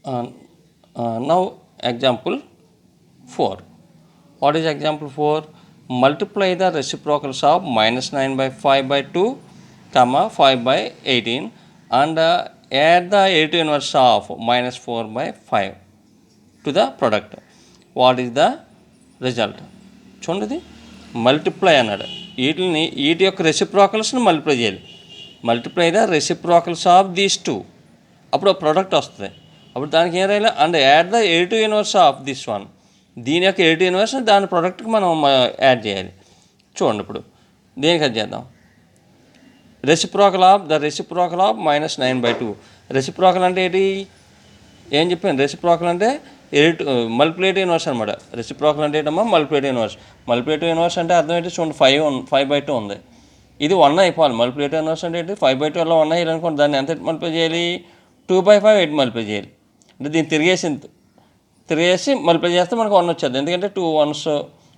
Uh, now example 4. What is example 4? Multiply the reciprocals of minus 9 by 5 by 2, comma 5 by 18 and add the additive inverse of minus 4 by 5 to the product. What is the result? చూడండి, multiply అన్నాడు. వీటి యొక్క రెసిప్రోకల్స్ని multiply చేయాలి. Multiply the reciprocals of these two, అప్పుడు product వస్తుంది. అప్పుడు దానికి ఏం రాయాలి? And add the additive inverse of this one, దీని యొక్క ఎడిటివ్ ఇన్వర్స్ దాని ప్రోడక్ట్కి మనం యాడ్ చేయాలి. చూడండి, ఇప్పుడు దేనికి అది చేద్దాం. Reciprocal of minus 9/2. రెసిప్రోకల్ అంటే ఏంటి? ఏం చెప్పాను? రెసిప్రోకల్ అంటే మల్టిప్లేటివ్ ఇన్వర్స్ అనమాట. రెసిప్రోకల్ అంటే ఏంటమ్మా? Multiplicative inverse. మల్టిప్లేటివ్ ఇన్వర్స్ అంటే అర్థం ఏంటి? చూడండి, 5/2 ఉంది. ఇది 1 అయిపోవాలి. మల్టిప్లేటివ్ ఇన్వర్స్ అంటే ఏంటి? 5/2 1 అయ్యాలి అనుకోండి. దాన్ని ఎంత మల్టిప్లై చేయాలి? 2/5 8 మల్టిప్లై చేయాలి. అంటే దీన్ని తిరిగేసి మల్టిప్లై చేస్తే మనకు 1 వచ్చేది. ఎందుకంటే 2 1s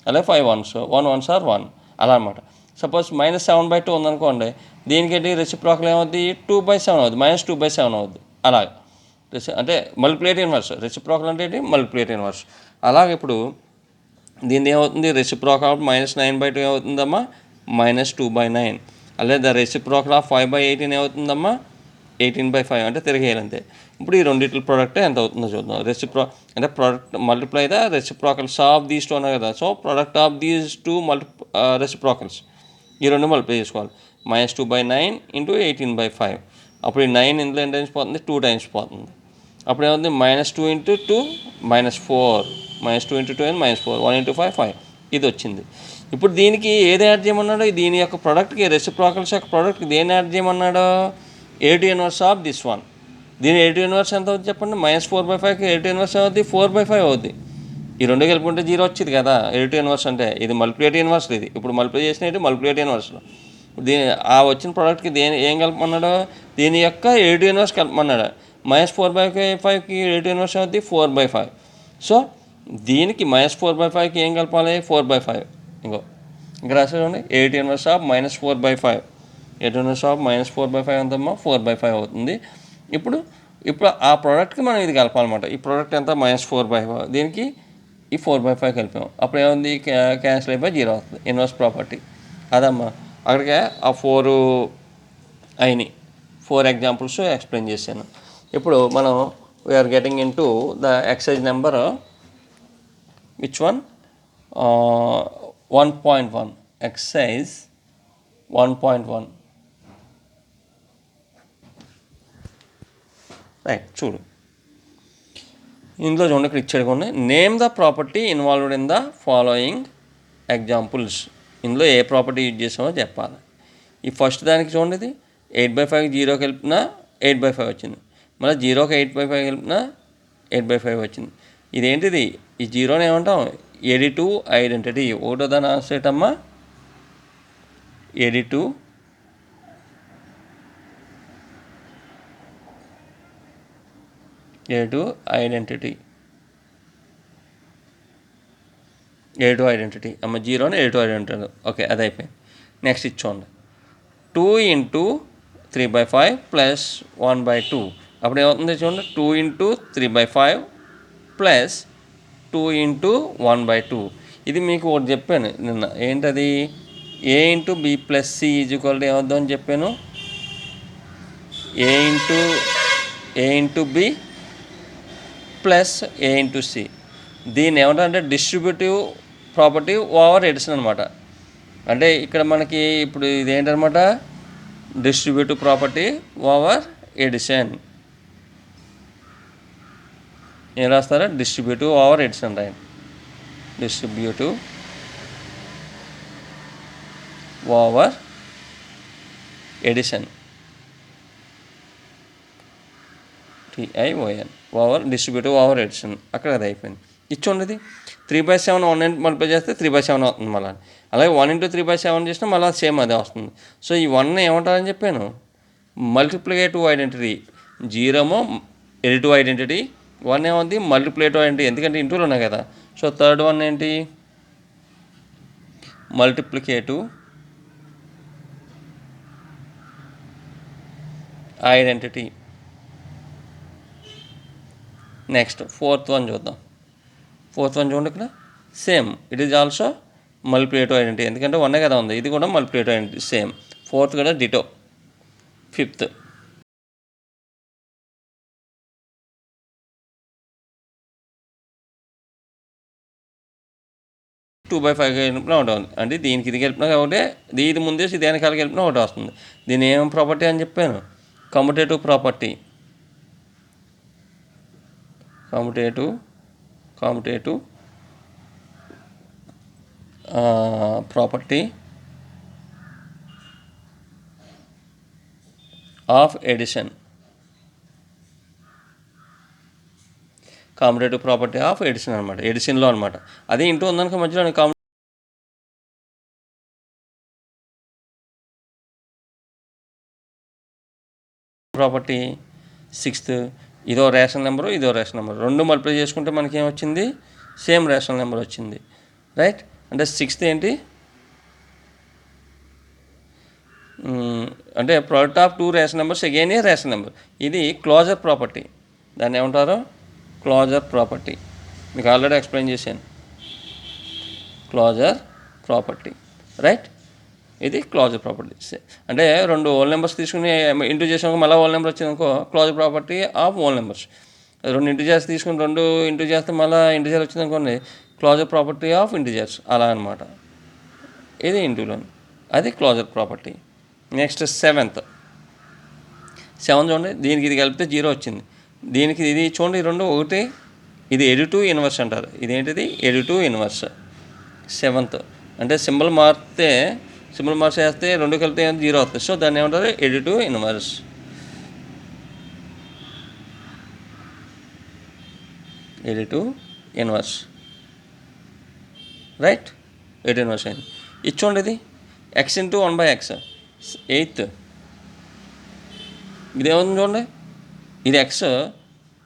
అలాగే 5 1s, 1 1s are 1 అలా అనమాట. సపోజ్ -7/2 ఉందనుకోండి, దీనికేంటి రెసిప్రోకల్ ఏమవుద్ది? 2/7 అవుద్ది, -2/7 అవుద్ది. అలాగే అంటే మల్టిప్లేటివ్ ఇన్వర్స్. రెసిప్రోకల్ అంటే ఏంటి? Multiplicative inverse. అలాగే ఇప్పుడు దీన్ని ఏమవుతుంది? Reciprocal of -9/2 ఏమవుతుందమ్మా? -2/9. అలాగే ద రెసిప్రోకల్ ఆఫ్ 5/18 ఏమవుతుందమ్మా? 18/5. అంటే తిరిగేయాలంతే. ఇప్పుడు ఈ రెండింటి ప్రోడక్ట్ ఎంత అవుతుందో చూద్దాం. అంటే product multiply the reciprocals of these two అన్నారు కదా. So product of these two reciprocals, ఈ రెండు మల్టిప్లై చేసుకోవాలి. -2/9 ఇంటూ 18/5. అప్పుడు ఈ 9 ఇందులో ఎన్ని టైమ్స్ పోతుంది? 2 టైమ్స్ పోతుంది. అప్పుడు ఏమవుతుంది? -2 ఇంటూ 2 -4, -2 ఇంటూ 2 అని -4, 1 ఇంటూ 5 5. ఇది వచ్చింది. ఇప్పుడు దీనికి ఏది యాడ్ చేయమన్నాడు? దీని యొక్క ప్రోడక్ట్కి, రెసిప్రోకల్స్ యొక్క ప్రోడక్ట్కి దేన్ని యాడ్ చేయమన్నాడు? Additive inverse of this one. దీని ఎడిటివ్ ఇన్వర్స్ ఎంత అవుతుంది చెప్పండి? -4/5కి ఎడిటివ్ ఇన్వర్స్ అవుద్ది 4/5 అవుద్ది. ఈ రెండు కలుపుకుంటే 0 వచ్చింది కదా ఎడిటివ్ ఇన్వర్స్ అంటే. ఇది మల్టిప్లేటివ్ ఇన్వర్స్. ఇది ఇప్పుడు మల్టిప్లై చేసినట్టు మల్టిప్లేటివ్ ఇన్వర్స్. ఆ వచ్చిన ప్రోడక్ట్కి ఏం కలపమన్నాడు? దీని యొక్క ఎడిటివ్ ఇన్వర్స్ కలపమన్నాడు. -4/5కి ఎడిటివ్ ఇన్వర్స్ అవుద్ది 4/5. సో దీనికి -4/5కి ఏం కలపాలి? 4/5. ఇంకా రాసే చూడండి, additive inverse of -4/5. Additive inverse of -4/5 ఎంతమ్మా? 4/5 అవుతుంది. ఇప్పుడు ఆ ప్రోడక్ట్కి మనం ఇది కలపాలన్నమాట. ఈ ప్రోడక్ట్ ఎంత? -4/5. దీనికి ఈ 4/5 కలిపాము. అప్పుడు ఏముంది? క్యాన్సిల్ అయిపోయి 0 అవుతుంది. ఇన్వర్స్ ప్రాపర్టీ అదమ్మా. అక్కడికే ఆ 4 అయినాయి. 4 ఎగ్జాంపుల్స్ ఎక్స్ప్లెయిన్ చేశాను. ఇప్పుడు మనం we are getting in to the exercise number which one? 1.1. Exercise 1.1. Right, చూడు ఇందులో చూడండి, ఇక్కడ ఇచ్చాడు కొన్ని. Name the property involved in the following examples. ఇందులో ఏ ప్రాపర్టీ యూజ్ చేసామో చెప్పాలి. ఈ ఫస్ట్ దానికి చూడండి, ఇది 8/5 0కి కలిపినా 8/5 వచ్చింది. మళ్ళీ 0కి 8/5 కలిపినా 8/5 వచ్చింది. ఇదేంటిది? ఈ 0ని ఏమంటాం? Additive identity. ఒకటో దాని ఆన్సర్ ఏంటమ్మా? Additive identity. అమ్మ 0ని ఎడిటివ్ ఐడెంటిటీ. ఓకే, అది అయిపోయింది. నెక్స్ట్ ఇచ్చోండి, 2 ఇంటూ 3/5 ప్లస్ 1/2. అప్పుడు ఏమవుతుంది చూడండి? 2 ఇంటూ 3/5 ప్లస్ 2 ఇంటూ 1/2. ఇది మీకు ఒకటి చెప్పాను నిన్న. ఏంటది? A into B plus C equal ఏమవుద్దామని చెప్పాను? A into B plus A into C. దీన్ని ఏమంటారంటే డిస్ట్రిబ్యూటివ్ ప్రాపర్టీ ఓవర్ ఎడిషన్ అనమాట. అంటే ఇక్కడ మనకి ఇప్పుడు ఇదేంటనమాట? Distributive property over addition. ఏం రాస్తారా? డిస్ట్రిబ్యూటివ్ ఓవర్ ఎడిషన్ రాయండి. Distributive over addition, TION, over distributive over addition. అక్కడ అది అయిపోయింది. ఇచ్చుండేది 3/7 1 మల్టిప్లై చేస్తే 3/7 అవుతుంది మళ్ళీ. అలాగే 1 ఇంటూ 3/7 చేసినా మళ్ళీ సేమ్ అదే వస్తుంది. సో ఈ 1 ఏమంటారని చెప్పాను? Multiplicative identity. 0 ఎడిటివ్ ఐడెంటిటీ, 1 ఏముంది? Multiplicative identity. ఎందుకంటే ఇంటూలు ఉన్నాయి కదా. సో థర్డ్ వన్ ఏంటి? Multiplicative identity. Next fourth one చూద్దాం. ఫోర్త్ వన్ చూడండి, ఇక్కడ same it is also multiplicative identity, ఎందుకంటే వన్నే కదా ఉంది, ఇది కూడా మల్టిప్లికేటివ్ ఐడెంటిటీ సేమ్. ఫోర్త్ కూడా డిటో. ఫిఫ్త్ 2/5 కలిపినా ఒకటి ఉంది, అంటే దీనికి ఇది కలిపినా ఒకటే, ఇది ముందే ఇది వెనకాల కలిపినా ఒకటి వస్తుంది. దీని ఏం ప్రాపర్టీ అని చెప్పాను, commutative property. Commutative property of addition. Competitive property of addition అనమాట, ఎడిషన్లో అనమాట. అదే ఇంటూ ఉందనుకో మధ్యలో ప్రాపర్టీ. సిక్స్త్ ఇదో రేషన్ నెంబరు, ఇదో రేషన్ నెంబరు, రెండు మల్టిప్లై చేసుకుంటే మనకి ఏమొచ్చింది, సేమ్ రేషన్ నెంబర్ వచ్చింది, రైట్. అంటే సిక్స్త్ ఏంటి అంటే product of two ration numbers again A ration number. ఇది క్లోజర్ ప్రాపర్టీ, దాన్ని ఏమంటారు, క్లోజర్ ప్రాపర్టీ. మీకు ఆల్రెడీ ఎక్స్ప్లెయిన్ చేశాను, క్లోజర్ ప్రాపర్టీ, రైట్. ఇది క్లోజర్ ప్రాపర్టీ. అంటే రెండు హోల్ నెంబర్స్ తీసుకుని ఇంటూ చేసాక మళ్ళీ హోల్ నెంబర్ వచ్చిందనుకో closure property of whole numbers. రెండు ఇంటిజర్స్ తీసుకుని రెండు ఇంటూ చేస్తే మళ్ళీ ఇంటిజర్ వచ్చిందనుకోండి క్లోజర్ ప్రాపర్టీ ఆఫ్ ఇంటిజర్స్, అలా అనమాట. ఇది ఇంటూలోని, అది క్లోజర్ ప్రాపర్టీ. నెక్స్ట్ సెవెంత్ చూడండి, దీనికి ఇది కలిపితే 0 వచ్చింది, దీనికి ఇది చూడండి రెండు ఒకటి, ఇది ఎడిటివ్ ఇన్వర్స్ అంటారు. ఇదేంటిది ఎడిటివ్ ఇన్వర్స్. సెవెంత్ అంటే సింబల్ మార్చేస్తే రెండు కలిపితే 0 వస్తుంది, సో దాన్ని ఏమంటారు additive inverse. Right, additive inverse అయింది. ఇది చూడండి, ఇది x ఇంటూ 1/x, ఎయిత్. ఇదేముంది చూడండి, ఇది x,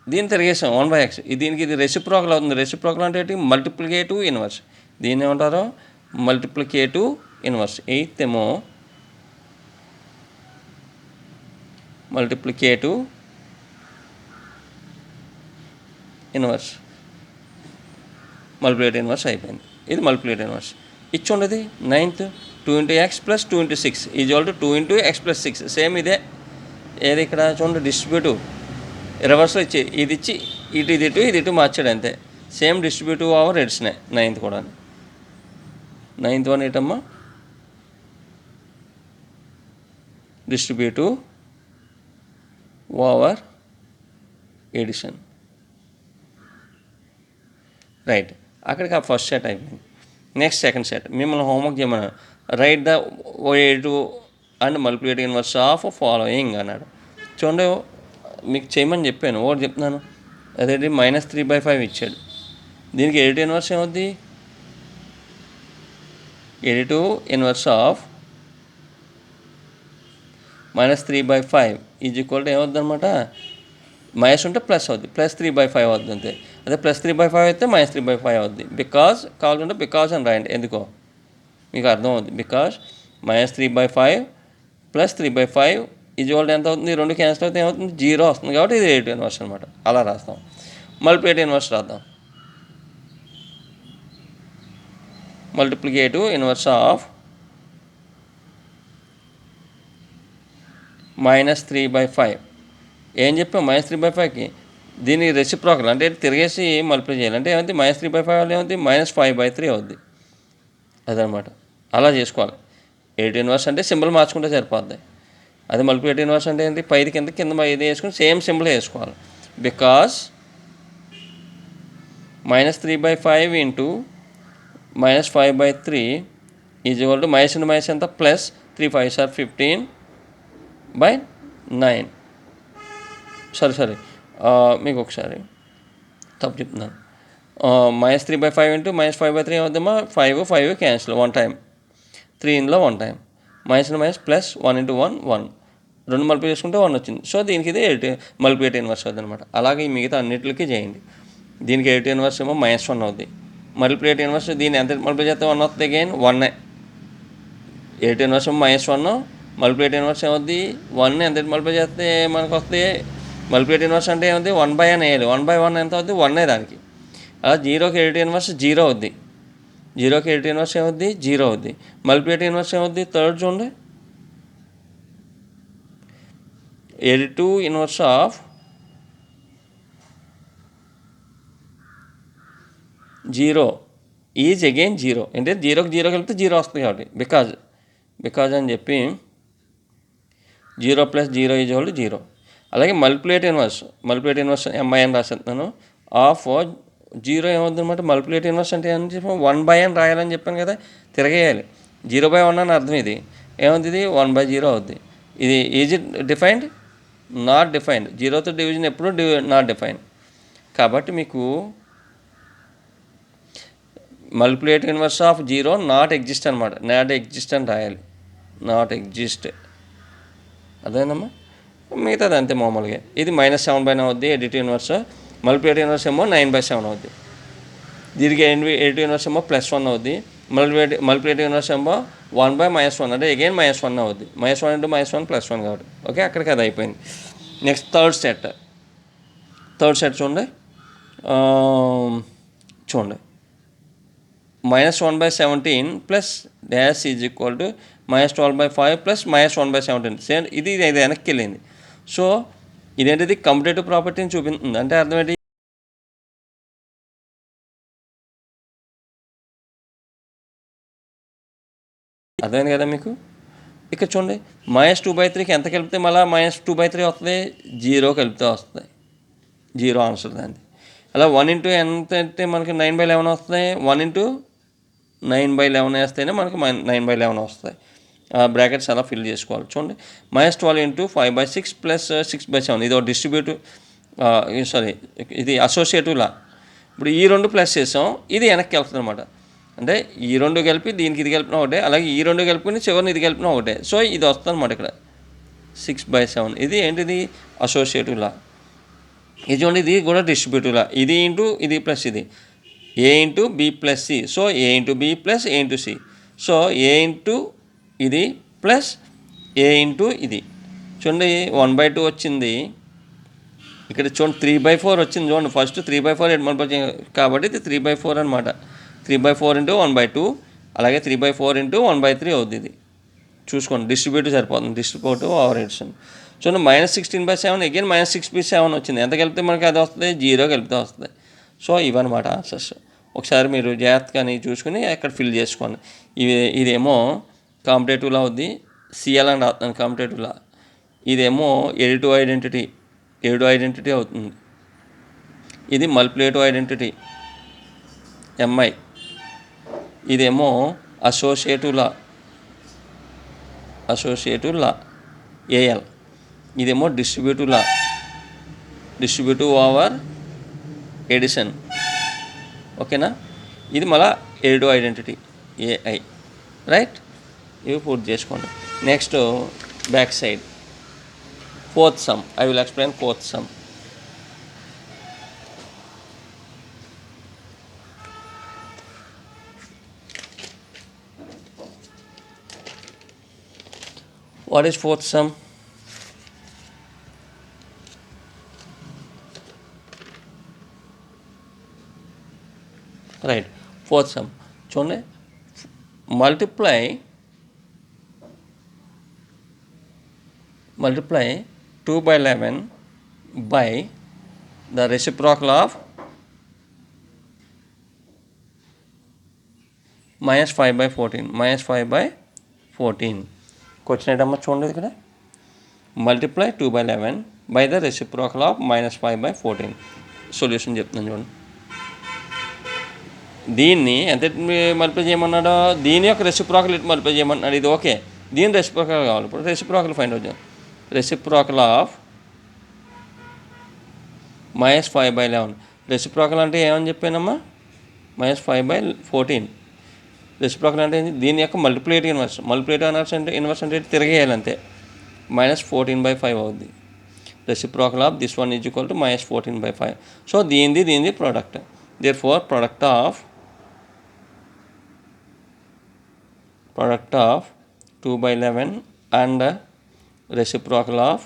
దీన్ని తిరిగేసాం 1/x, దీనికి ఇది రెసిప్రోకల్ అవుతుంది. రెసిప్రోకల్ అంటే ఏంటి, మల్టిప్లికేటివ్ ఇన్వర్స్. దీన్ని ఏమంటారు మల్టిప్లికేటివ్ ఇన్వర్స్. ఎయిత్ ఏమో మల్టిప్లికేటివ్ ఇన్వర్స్, మల్టిప్లికేటివ్ ఇన్వర్స్ అయిపోయింది. ఇది మల్టిప్లికేటివ్ ఇన్వర్స్. ఇచ్చుండేది నైన్త్ 2 × x + 2 × 6 = 2 × x + 6. సేమ్ ఇదే, ఏది ఇక్కడ చూడండి డిస్ట్రిబ్యూటివ్ రివర్స్లో ఇచ్చి ఇది ఇచ్చి ఇది ఇటు మార్చాడు అంతే. సేమ్ డిస్ట్రిబ్యూటివ్ ఓవర్ ఎడిషనే నైన్త్ కూడా. నైన్త్ వన్ ఏంటమ్మా, డిస్ట్రిబ్యూటివ్ ఓవర్ ఎడిషన్, రైట్. అక్కడికి ఆ ఫస్ట్ సెట్ అయిపోయింది. నెక్స్ట్ సెకండ్ సెట్, మిమ్మల్ని హోంవర్క్ చేయమన్నాడు, right the additive and multiplicative inverse of following అన్నాడు. చూడండి మీకు చేయమని చెప్పాను, ఒకటి చెప్తున్నాను, అదేంటి -3/5 ఇచ్చాడు. దీనికి ఎడిటివ్ ఇన్వర్స్ ఏమవుద్ది, ఎడిటివ్ ఇన్వర్స్ ఆఫ్ -3/5 = ఏమవుద్ది అనమాట, మైనస్ ఉంటే ప్లస్ అవుద్ది, +3/5 అవుద్ది అంతే. అదే +3/5 అయితే -3/5 అవుద్ది. కావాలంటే బికాజ్ అని రాయండి, ఎందుకో మీకు అర్థం అవుద్ది. బికాజ్ -3/5 + 3/5 ఎంత అవుతుంది, రెండు క్యాన్సిల్ అయితే ఏమవుతుంది 0 వస్తుంది, కాబట్టి ఇది ఎడిటివ్ ఇన్వర్స్ అనమాట. అలా రాస్తాం. మల్టిప్లికేటివ్ ఇన్వర్స్ రాద్దాం. మల్టిప్లికేటివ్ ఇన్వర్స్ ఆఫ్ -3/5 ఏం చెప్పాం, -3/5కి దీని రెసిప్రోకల్ అంటే తిరిగేసి మల్టిప్లై చేయాలి. అంటే ఏమైంది, -3/5 వల్ల ఏమైంది -5/3 అవుద్ది, అదనమాట. అలా చేసుకోవాలి. ఎడిటివ్ ఇన్వర్స్ అంటే సింబల్ మార్చుకుంటే సరిపోద్ది. అదే మల్టిప్లికేటివ్ ఇన్వర్స్ అంటే ఏంటి, పైది కింద ఇది వేసుకుని సేమ్ సింబల్ వేసుకోవాలి. Because -3/5 into -5/3 = minus into minus ఎంత, +3 5s are 15/9. సరే మీకు ఒకసారి తప్పు చెప్తున్నాను. -3/5 ఇంటూ -5/3 ఏమవుతుందమ్మా, 5 క్యాన్సిల్, 1 టైం, 3 ఇందులో 1 టైం, మైనస్ +1 × 1 1, రెండు మల్టిప్లై చేసుకుంటే 1 వచ్చింది. సో దీనికి ఇది మల్టిప్లికేటివ్ ఇన్వర్స్ అవుతుంది అనమాట. అలాగే ఈ మిగతా అన్నింటికి చేయండి. దీనికి ఎడిటివ్ ఇన్వర్స్ ఏమో -1 అవుద్ది. మల్టిప్లికేటివ్ ఇన్వర్స్ దీన్ని ఎంత మల్టిప్లై చేస్తే 1 వస్తుంది, again 1. Additive inverse -1, multiplicative inverse ఏమవుద్ది 1, ఎంత మల్టిప్లై చేస్తే మనకు వస్తుంది మల్టిప్లికేటివ్ ఇన్వర్స్ అంటే ఏముంది 1/n వేయాలి. 1/1 ఎంత అవుద్ది 1 దానికి. అలా జీరోకి ఎడిటివ్ ఇన్వర్స్ 0 అవుద్ది. జీరోకి ఎడిటివ్ ఇన్వర్స్ ఏమవుద్ది 0 అవుద్ది. మల్టిప్లికేటివ్ ఇన్వర్స్ ఏమవుద్ది థర్డ్ చూడండి. Additive inverse of 0 is again 0. అంటే 0కి 0 కలిపితే 0 వస్తుంది కాబట్టి బికాజ్ అని చెప్పి 0 + 0 = 0. అలాగే మల్టిప్లికేటివ్ ఇన్వర్స్ MI అని రాసేస్తున్నాను. ఆఫ్ 0 ఏమవుతుంది అనమాట. మల్టిప్లికేటివ్ ఇన్వర్స్ అంటే ఏమని చెప్పి 1/n రాయాలని చెప్పాను కదా, తిరగేయాలి. 0/1 అని అర్థం. ఇది ఏమవుతుంది, ఇది 1/0 అవుద్ది. ఇది is it defined, not defined. 0తో డివిజన్ ఎప్పుడు నాట్ డిఫైన్డ్. కాబట్టి మీకు multiplicative inverse of 0 not exist అనమాట. నాట్ ఎగ్జిస్ట్ అని రాయాలి. నాట్ ఎగ్జిస్ట్ అదేనమ్మా. మిగతాది అంతే మామూలుగా. ఇది -7/9 అవుద్ది ఎడిటివ్ ఇన్వర్స్. మల్టిప్లికేటివ్ ఇన్వర్స్ ఏమో 9/7 అవుద్ది. దీనికి ఎడిటివ్ ఇన్వర్స్ ఏమో +1 అవుద్ది. మల్టిప్లికేటివ్ ఇన్వర్స్ ఏమో 1/-1 అంటే అగైన్ -1 అవుద్ది. -1 × -1 +1 కాబట్టి ఓకే, అక్కడికి అది అయిపోయింది. నెక్స్ట్ థర్డ్ సెట్ చూడండి. చూడండి -1/17 plus dash is equal to -12/5 plus -1/17. Same ఇది వెనక్కి వెళ్ళింది. సో ఇదేంటిది కంప్యూటేటివ్ ప్రాపర్టీని చూపిస్తుంది. అంటే అర్థం ఏంటి, అర్థమైంది కదా మీకు. ఇక్కడ చూడండి -2/3కి ఎంత కలిపితే మళ్ళీ -2/3 వస్తుంది, 0 కలిపితే వస్తుంది. 0 ఆన్సర్ దాన్ని. అలా 1 × ఎంత అంటే మనకి 9/11 వస్తుంది. 1 × 9/11 వేస్తేనే మనకి 9/11 వస్తాయి. బ్రాకెట్స్ అలా ఫిల్ చేసుకోవాలి. చూడండి -12 × 5/6 ప్లస్ 6/7 ఇది ఒక డిస్ట్రిబ్యూటివ్ ఇది అసోసియేటివ్ లా. ఇప్పుడు ఈ రెండు ప్లస్ చేసాం, ఇది వెనక్కి వెళ్తుంది అనమాట. అంటే ఈ రెండు కలిపి దీనికి ఇది కలిపిన ఒకటే, అలాగే ఈ రెండు కలుపుకొని చివరిని ఇది కలిపిన ఒకటే. సో ఇది వస్తుంది అనమాట ఇక్కడ 6/7. ఇది ఏంటిది అసోసియేటివ్ లా. ఇది చూడండి, ఇది కూడా డిస్ట్రిబ్యూటివ్ లా. ఇది ఇంటూ ఇది ప్లస్ ఇది A × B + C. So A × B + A × C. So A × ఇది ప్లస్ A × ఇది. చూడండి 1/2 వచ్చింది. ఇక్కడ చూడండి 3/4 వచ్చింది. చూడండి ఫస్ట్ 3/4 మల్టిప్లై కాబట్టి ఇది 3/4 అనమాట. 3/4 × 1/2 అలాగే 3/4 × 1/3 అవుతుంది. ఇది చూసుకోండి, డిస్ట్రిబ్యూటివ్ సరిపోతుంది. Distributive over addition. చూడండి -16/7 అగైన్ -6/7 వచ్చింది. ఎంత కలిపితే మనకి అది వస్తుంది, 0 కలిపితే వస్తుంది. సో ఇవన్నమాట ఆన్సర్స్. ఒకసారి మీరు జాగ్రత్తగా చూసుకుని అక్కడ ఫిల్ చేసుకోండి. ఇదేమో కాంపిటేటివ్లో అవుద్ది, CL అని రాస్తాను కాంపిటేటివ్లా. ఇదేమో ఎడిటివ్ ఐడెంటిటీ అవుతుంది. ఇది మల్టిప్లికేటివ్ ఐడెంటిటీ MI. ఇదేమో అసోసియేటివ్ లా AL. ఇదేమో డిస్ట్రిబ్యూటివ్ ఓవర్ ఎడిషన్. ఓకేనా. ఇది మళ్ళీ ఎడిటివ్ ఐడెంటిటీ AI. రైట్, ఇవి పూర్తి చేసుకోండి. Next back side fourth sum. I will explain fourth sum. What is fourth sum? Right, fourth sum. చూడండి, multiply 2/11 by the reciprocal of -5/14. Question ఏంటమ్మా చూడండి ఇక్కడ, multiply 2/11 by the reciprocal of -5/14. Solution చెప్తున్నాను చూడండి. దీన్ని ఎంత మల్టిప్లై చేయమన్నాడో దీని యొక్క రెసిప్రోకల్ ఎటు మల్టిప్లై చేయమన్నాడు. ఇది ఓకే, దీని రెసిప్రోకల్ కావాలి. ఇప్పుడు రెసిప్రోకల్ ఫైండ్ అవుట్ చేద్దాం. Reciprocal of -5/11. రెసిప్రోకల్ అంటే ఏమని చెప్పానమ్మా, -5/14. రెసిప్రోకల్ అంటే దీని యొక్క మల్టిప్లికేటివ్ ఇన్వర్స్ అంటే తిరగేయాలి అంతే. -14/5 అవుద్ది. Reciprocal of this one is equal to -14/5. So దీనిది product. Therefore product of 2/11 and reciprocal of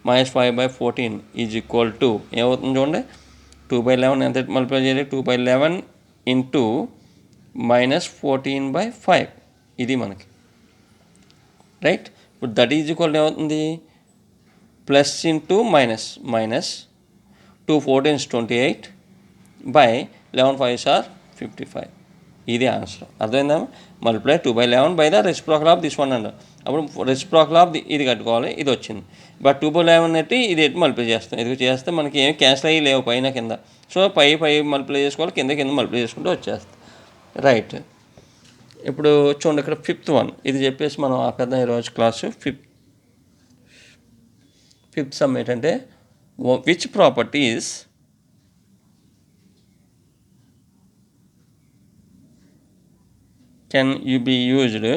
-5/14 is equal to ఏమవుతుంది చూడండి, 2/11 ఎంత మల్టిప్లై చేయాలి, 2/11 ఇంటూ -14/5 ఇది మనకి రైట్. ఇప్పుడు దట్ ఈజ్ ఈక్వల్ ఏమవుతుంది, plus into minus 2 14s 28 by 11 5s are 55 ఇది ఆన్సర్. అర్థమైందా, multiply 2/11 by the reciprocal of this one and అప్పుడు రెసిప్రోకల్ ఆఫ్ ఇది కట్టుకోవాలి, ఇది వచ్చింది. బట్ 2/11 ఎట్టి ఇది ఎట్టి మల్టిప్లై చేస్తాం, ఇది చేస్తే మనకి ఏమి క్యాన్సిల్ అయ్యి లేవు పైన కింద. సో పై మల్టిప్లై చేసుకోవాలి, కింద మల్టిప్లై చేసుకుంటూ వచ్చేస్తాం రైట్. ఇప్పుడు చూడండి ఇక్కడ 5th వన్ ఇది చెప్పేసి మనం ఆపేద్దాం ఈరోజు క్లాసు. ఫిఫ్త్ సమ్ ఏంటంటే which properties can you be used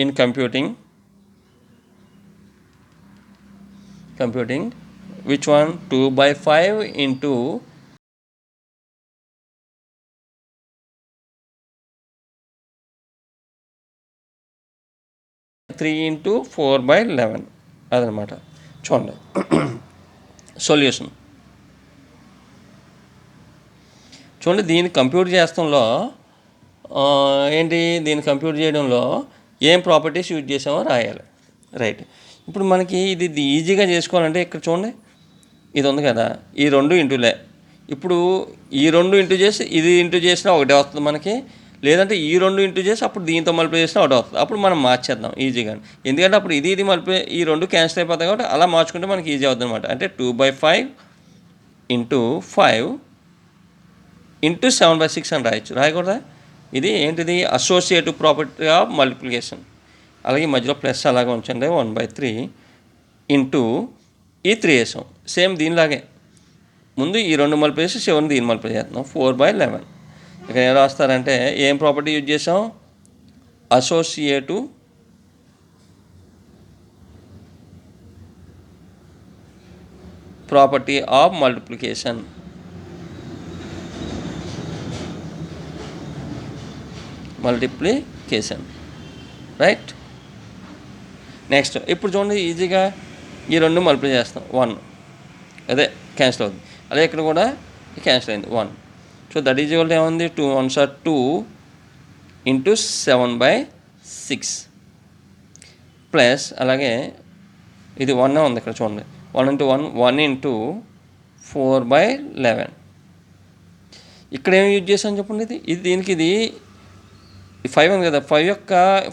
in computing which one, 2/5 into 3 into 4/11 అదనమాట. చూడండి సొల్యూషన్ చూడండి, దీన్ని కంప్యూట్ చేస్తాంలో ఏంటి, దీన్ని కంప్యూట్ చేయడంలో ఏం ప్రాపర్టీస్ యూజ్ చేసామో రాయాలి రైట్. ఇప్పుడు మనకి ఇది ఈజీగా చేసుకోవాలంటే ఇక్కడ చూడండి, ఇది ఉంది కదా, ఈ 2 ఇంటూలే. ఇప్పుడు ఈ 2 ఇంటూ చేసి ఇది ఇంటూ చేసినా ఒకటే వస్తుంది మనకి, లేదంటే ఈ 2 ఇంటూ చేసి అప్పుడు దీంతో మల్టిప్లై చేసినా ఒకటే వస్తుంది. అప్పుడు మనం మార్చేద్దాం ఈజీగా, ఎందుకంటే అప్పుడు ఇది మల్టిప్లై ఈ 2 క్యాన్సిల్ అయిపోతాయి కాబట్టి అలా మార్చుకుంటే మనకి ఈజీ అవుతుంది అనమాట. అంటే 2/5 ఇంటూ 5 ఇంటూ 7/6 అని రాయకూడదా. ఇది ఏంటిది, అసోసియేటివ్ ప్రాపర్టీ ఆఫ్ మల్టిప్లికేషన్. అలాగే మధ్యలో ప్లస్ అలాగే ఉంచండి, 1/3 ఇంటూ ఈ 3 వేసాం సేమ్ దీనిలాగే. ముందు ఈ 2 మల్టిప్లై చేసి 7 దీన్ని మల్టిప్లై చేస్తున్నాం, 4/11. ఇక్కడ ఏం రాస్తారంటే ఏం ప్రాపర్టీ యూజ్ చేసాం, associative property of multiplication. Right. Next ఇప్పుడు చూడండి ఈజీగా ఈ 2 మల్టిప్లై చేస్తాం, 1 అదే క్యాన్సిల్ అవుతుంది. అదే ఇక్కడ కూడా క్యాన్సిల్ అయింది 1. సో దట్ ఈజ్ ఈక్వల్ ఏముంది, 2 1s are 2 ఇంటూ 7/6 ప్లస్ అలాగే ఇది 1 ఉంది ఇక్కడ చూడండి, 1 ఇంటూ 1 ఇంటూ 4/11. ఇక్కడ ఏమి యూజ్ చేసాను చెప్పండి, ఇది దీనికి ఇది 5 ఉంది కదా,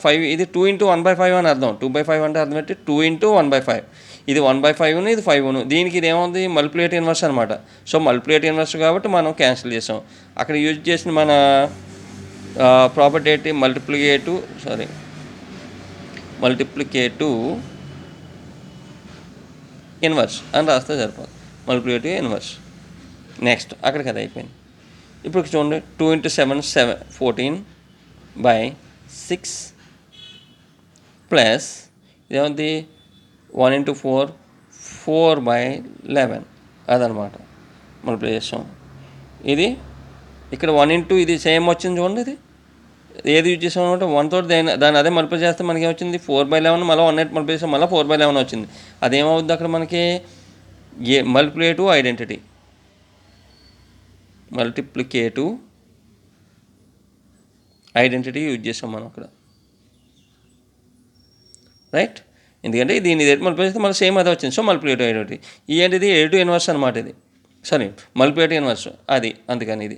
5 ఇది 2 ఇంటూ 1/5 అని అర్థం. 2/5 అంటే అర్థం పెట్టి 2 ఇంటూ 1/5, ఇది 1/5 ఇది 5. దీనికి ఇది ఏముంది, మల్టిప్లికేటివ్ ఇన్వర్స్ అనమాట. సో మల్టిప్లికేటివ్ ఇన్వర్స్ కాబట్టి మనం క్యాన్సిల్ చేసాం. అక్కడ యూజ్ చేసిన మన ప్రాపర్టీ ఏంటి, మల్టిప్లికేటివ్ ఇన్వర్స్ అని రాస్తే సరిపోతుంది, మల్టిప్లికేటివ్ ఇన్వర్స్. నెక్స్ట్ అక్కడికి అది అయిపోయింది. ఇప్పుడు చూడండి 2 ఇంటూ 7 14/6 ప్లస్ ఇదేముంది 1 ఇంటూ 4 4/11 అదనమాట మల్టిప్లై చేసాం. ఇది ఇక్కడ 1 ఇంటూ ఇది సేమ్ వచ్చింది చూడండి, ఇది ఏది యూజ్ చేసాం అనమాట, 1 తోటి దాన్ని అదే మల్టిప్లై చేస్తే మనకి ఏమొచ్చింది 4/11, మళ్ళీ 1 మల్టిప్లై చేసాం మళ్ళీ 4/11 వచ్చింది. అదేమవుద్ది అక్కడ మనకి మల్టిప్లికేటివ్ ఐడెంటిటీ యూజ్ చేసాం మనం అక్కడ రైట్. ఎందుకంటే దీన్ని మల్టిప్లై చేస్తే మళ్ళీ సేమ్ అదే వచ్చింది. So multiplicative identity. ఈ ఏంటిది ఎడిటివ్ ఇన్వర్స్ అనమాట, ఇది మల్టిప్లికేటివ్ ఇన్వర్స్ అది, అందుకని ఇది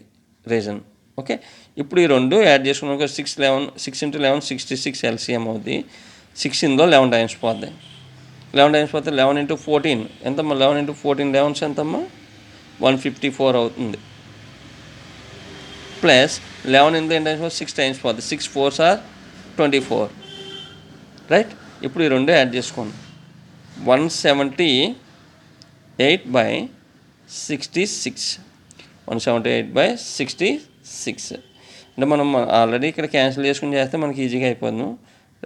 రీజన్. ఓకే. ఇప్పుడు ఈ 2 యాడ్ చేసుకున్నాక 6 ఇంటూ 11 66 ఎల్సిఎం అవుద్ది. 6 ఇందులో 11 టైమ్స్ పోద్ది. 11 టైమ్స్ పోతే 11 ఇంటూ 14 ఎంతమ్మా, 11 ఇంటూ 14 11 ఎంతమ్మా, 154 అవుతుంది. ప్లస్ 11 ఇంటూ 10 టైమ్స్ 6 టైమ్స్ పోద్ది, 6 4s are 24 రైట్. ఇప్పుడు ఈ 2 యాడ్ చేసుకోండి, 178/66 178/66 అంటే మనం ఆల్రెడీ ఇక్కడ క్యాన్సిల్ చేసుకుని చేస్తే మనకి ఈజీగా అయిపోతుంది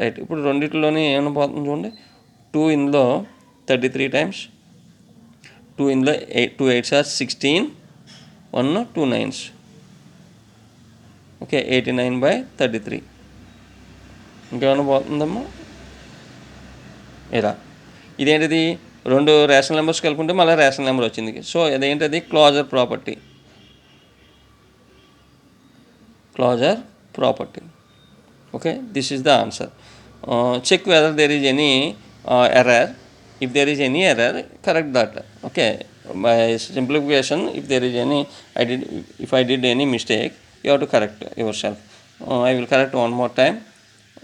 రైట్. ఇప్పుడు రెండిట్లోనే ఏమైనా పోతుంది చూడండి, 2 ఇందులో 33 టైమ్స్, 2 ఇందులో 2 8s are 16, 1 2 9s ఓకే 89/33 ఇంకేమైనా పోతుందమ్మా? ఇలా ఇదేంటిది, రెండు రేషనల్ నెంబర్స్ కలుపుకుంటే మళ్ళీ రేషనల్ నెంబర్ వచ్చింది. సో అదేంటది closure property. Okay, this is the answer. Check whether there is any error. If there is any error, correct that. Okay, by simplification, if there is any, if I did any mistake, you have to correct yourself. I will correct one more time.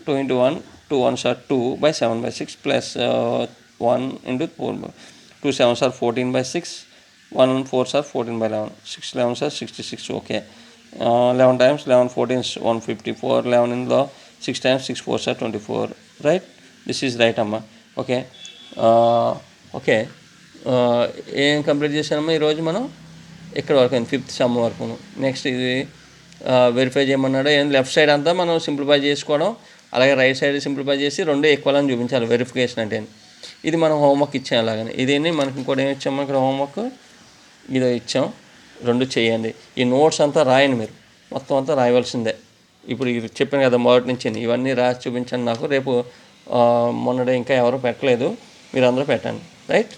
2 into 1, 2 1s are 2 by 7 by 6 plus 1 into 4 by 2 7s are 14 by 6, 1 4s are 14 by 11, 6 11s are 66. Okay, 11 times 11 14 is 154, 11 in the 6 times 6 4s are 24, right? This is right అమ్మా. Okay okay ఏం complete చేశానమ్మా ఈరోజు మనం? ఇక్కడ వరకు అయింది, 5th some వరకు. Next ఇది verify చేయమన్నాడు. ఏం లెఫ్ట్ సైడ్ అంతా మనం సింప్లిఫై చేసుకోవడం, అలాగే రైట్ సైడ్ సింప్లిఫై చేసి రెండు ఈక్వల్ అని చూపించాలి వెరిఫికేషన్ అంటే. ఇది మనం హోంవర్క్ ఇచ్చాం. అలాగని ఇదేంటి మనకి ఇంకోటి ఏమి ఇచ్చాము ఇక్కడ హోంవర్క్, ఇదో ఇచ్చాం, రెండు చేయండి. ఈ నోట్స్ అంతా రాయండి, మీరు మొత్తం అంతా రాయవలసిందే. ఇప్పుడు ఇది చెప్పాను కదా మొదటి నుంచి, ఇవన్నీ రాసి చూపించండి నాకు. రేపు మొన్నడే ఇంకా ఎవరు పెట్టలేదు, మీరు అందరూ పెట్టండి, రైట్?